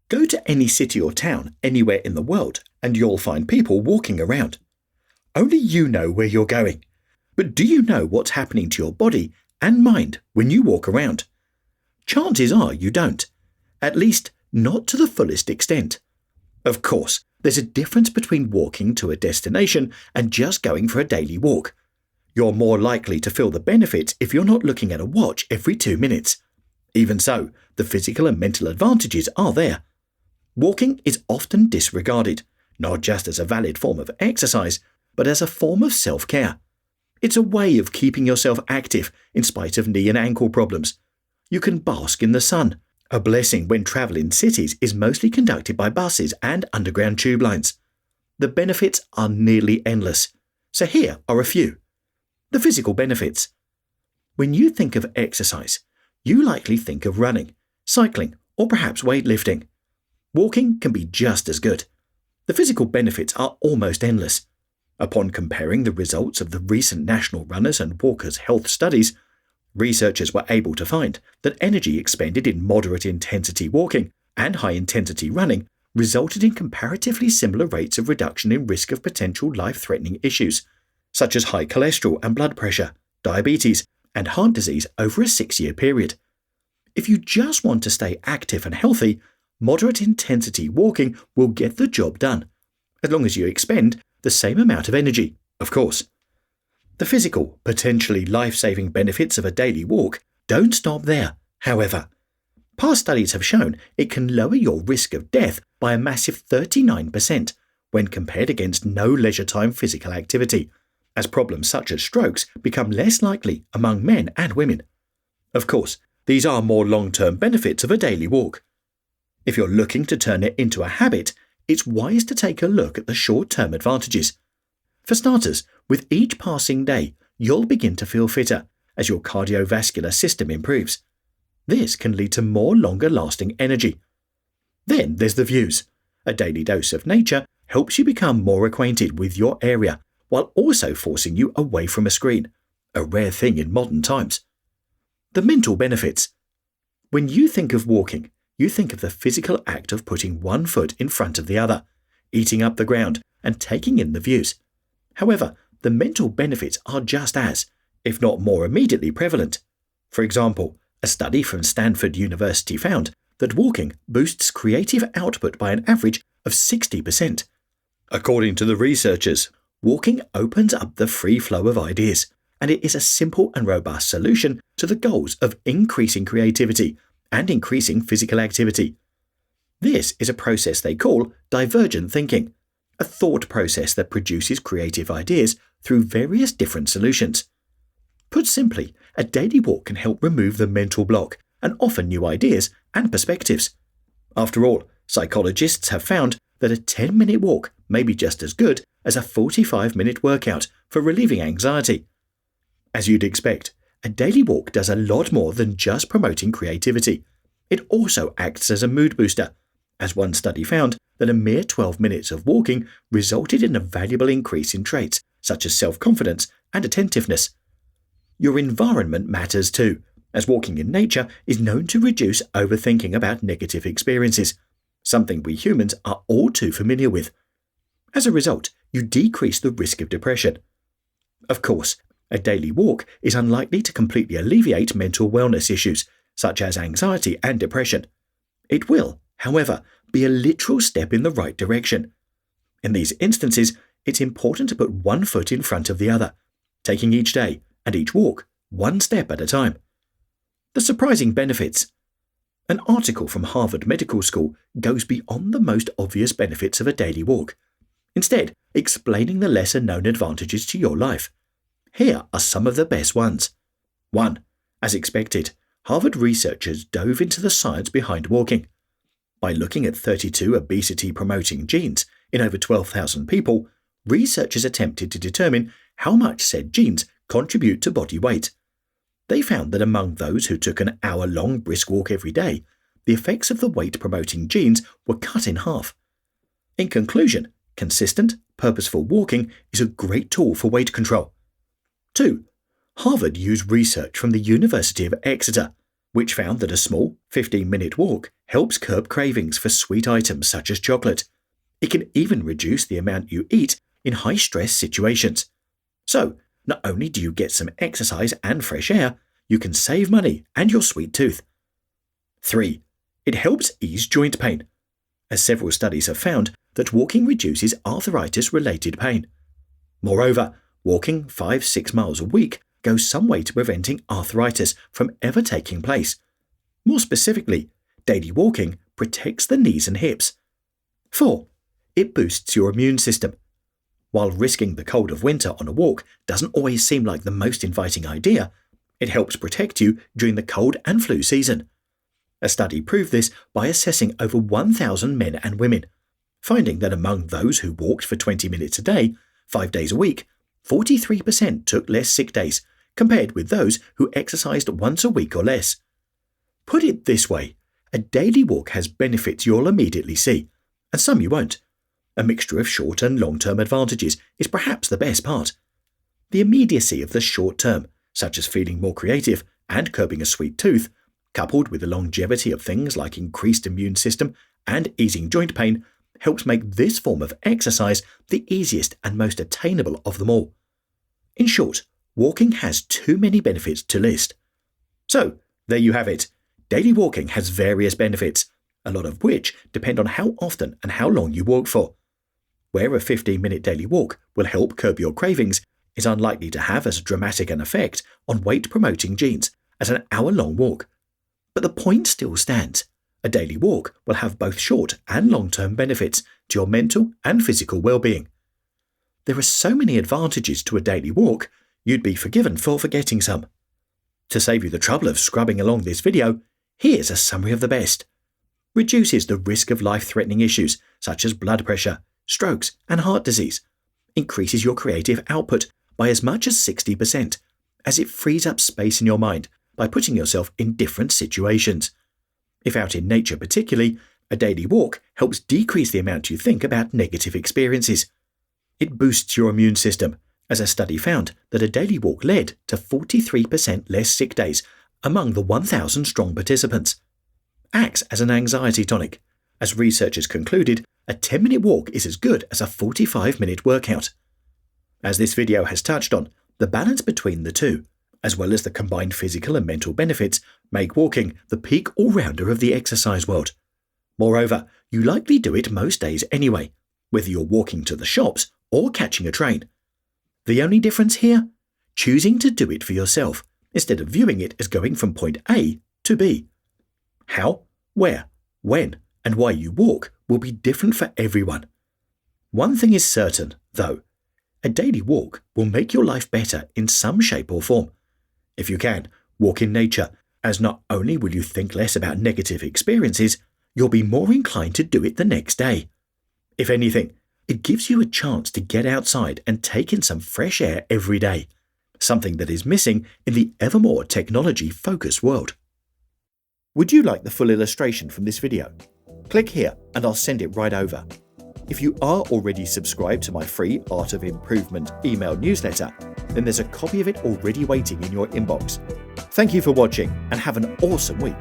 Go to any city or town anywhere in the world and you'll find people walking around. Only you know where you're going. But do you know what's happening to your body and mind when you walk around? Chances are you don't. At least, not to the fullest extent. Of course, there's a difference between walking to a destination and just going for a daily walk. You're more likely to feel the benefits if you're not looking at a watch every 2 minutes. Even so, the physical and mental advantages are there. Walking is often disregarded, not just as a valid form of exercise, but as a form of self-care. It's a way of keeping yourself active in spite of knee and ankle problems. You can bask in the sun, a blessing when travel in cities is mostly conducted by buses and underground tube lines. The benefits are nearly endless, so here are a few. The physical benefits. When you think of exercise, you likely think of running, cycling, or perhaps weightlifting. Walking can be just as good. The physical benefits are almost endless. Upon comparing the results of the recent National Runners and Walkers Health Studies, researchers were able to find that energy expended in moderate-intensity walking and high-intensity running resulted in comparatively similar rates of reduction in risk of potential life-threatening issues, such as high cholesterol and blood pressure, diabetes, and heart disease over a 6-year period. If you just want to stay active and healthy, moderate-intensity walking will get the job done, as long as you expend the same amount of energy, of course. The physical, potentially life-saving benefits of a daily walk don't stop there, however. Past studies have shown it can lower your risk of death by a massive 39% when compared against no leisure time physical activity, as problems such as strokes become less likely among men and women. Of course, these are more long-term benefits of a daily walk. If you're looking to turn it into a habit, it's wise to take a look at the short-term advantages. For starters, with each passing day, you'll begin to feel fitter as your cardiovascular system improves. This can lead to more longer-lasting energy. Then there's the views. A daily dose of nature helps you become more acquainted with your area while also forcing you away from a screen, a rare thing in modern times. The mental benefits. When you think of walking, you think of the physical act of putting one foot in front of the other, eating up the ground, and taking in the views. However, the mental benefits are just as, if not more immediately prevalent. For example, a study from Stanford University found that walking boosts creative output by an average of 60%. According to the researchers, walking opens up the free flow of ideas, and it is a simple and robust solution to the goals of increasing creativity and increasing physical activity. This is a process they call divergent thinking, a thought process that produces creative ideas through various different solutions. Put simply, a daily walk can help remove the mental block and offer new ideas and perspectives. After all, psychologists have found that a 10-minute walk may be just as good as a 45-minute workout for relieving anxiety. As you'd expect, a daily walk does a lot more than just promoting creativity. It also acts as a mood booster, as one study found that a mere 12 minutes of walking resulted in a valuable increase in traits such as self-confidence and attentiveness. Your environment matters too, as walking in nature is known to reduce overthinking about negative experiences, something we humans are all too familiar with. As a result, you decrease the risk of depression. Of course, a daily walk is unlikely to completely alleviate mental wellness issues, such as anxiety and depression. It will, however, be a literal step in the right direction. In these instances, it's important to put one foot in front of the other, taking each day and each walk one step at a time. The surprising benefits. An article from Harvard Medical School goes beyond the most obvious benefits of a daily walk, instead explaining the lesser-known advantages to your life. Here are some of the best ones. 1. As expected, Harvard researchers dove into the science behind walking. By looking at 32 obesity-promoting genes in over 12,000 people, researchers attempted to determine how much said genes contribute to body weight. They found that among those who took an hour-long brisk walk every day, the effects of the weight-promoting genes were cut in half. In conclusion, consistent, purposeful walking is a great tool for weight control. 2. Harvard used research from the University of Exeter. which found that a small 15-minute walk helps curb cravings for sweet items such as chocolate. It can even reduce the amount you eat in high-stress situations. So, not only do you get some exercise and fresh air, you can save money and your sweet tooth. 3. It helps ease joint pain, as several studies have found that walking reduces arthritis-related pain. Moreover, walking 5-6 miles a week goes some way to preventing arthritis from ever taking place. More specifically, daily walking protects the knees and hips. 4. It boosts your immune system. While risking the cold of winter on a walk doesn't always seem like the most inviting idea, it helps protect you during the cold and flu season. A study proved this by assessing over 1,000 men and women, finding that among those who walked for 20 minutes a day, 5 days a week, 43% took less sick days compared with those who exercised once a week or less. Put it this way, a daily walk has benefits you'll immediately see, and some you won't. A mixture of short and long-term advantages is perhaps the best part. The immediacy of the short term, such as feeling more creative and curbing a sweet tooth, coupled with the longevity of things like increased immune system and easing joint pain, helps make this form of exercise the easiest and most attainable of them all. In short, walking has too many benefits to list. So, there you have it. Daily walking has various benefits, a lot of which depend on how often and how long you walk for. Where a 15-minute daily walk will help curb your cravings is unlikely to have as dramatic an effect on weight-promoting genes as an hour-long walk. But the point still stands. A daily walk will have both short and long-term benefits to your mental and physical well-being. There are so many advantages to a daily walk, you'd be forgiven for forgetting some. To save you the trouble of scrubbing along this video, here's a summary of the best. Reduces the risk of life-threatening issues such as blood pressure, strokes, and heart disease. Increases your creative output by as much as 60%, as it frees up space in your mind by putting yourself in different situations. If out in nature particularly, a daily walk helps decrease the amount you think about negative experiences. It boosts your immune system, as a study found that a daily walk led to 43% less sick days among the 1,000 strong participants. Acts as an anxiety tonic, as researchers concluded a 10-minute walk is as good as a 45-minute workout. As this video has touched on, the balance between the two, as well as the combined physical and mental benefits, make walking the peak all-rounder of the exercise world. Moreover, you likely do it most days anyway, whether you're walking to the shops or catching a train. The only difference here? Choosing to do it for yourself, instead of viewing it as going from point A to B. How, where, when, and why you walk will be different for everyone. One thing is certain, though. A daily walk will make your life better in some shape or form. If you can, walk in nature, as not only will you think less about negative experiences, you'll be more inclined to do it the next day. If anything, it gives you a chance to get outside and take in some fresh air every day, something that is missing in the ever more technology-focused world. Would you like the full illustration from this video? Click here and I'll send it right over. If you are already subscribed to my free Art of Improvement email newsletter, then there's a copy of it already waiting in your inbox. Thank you for watching and have an awesome week.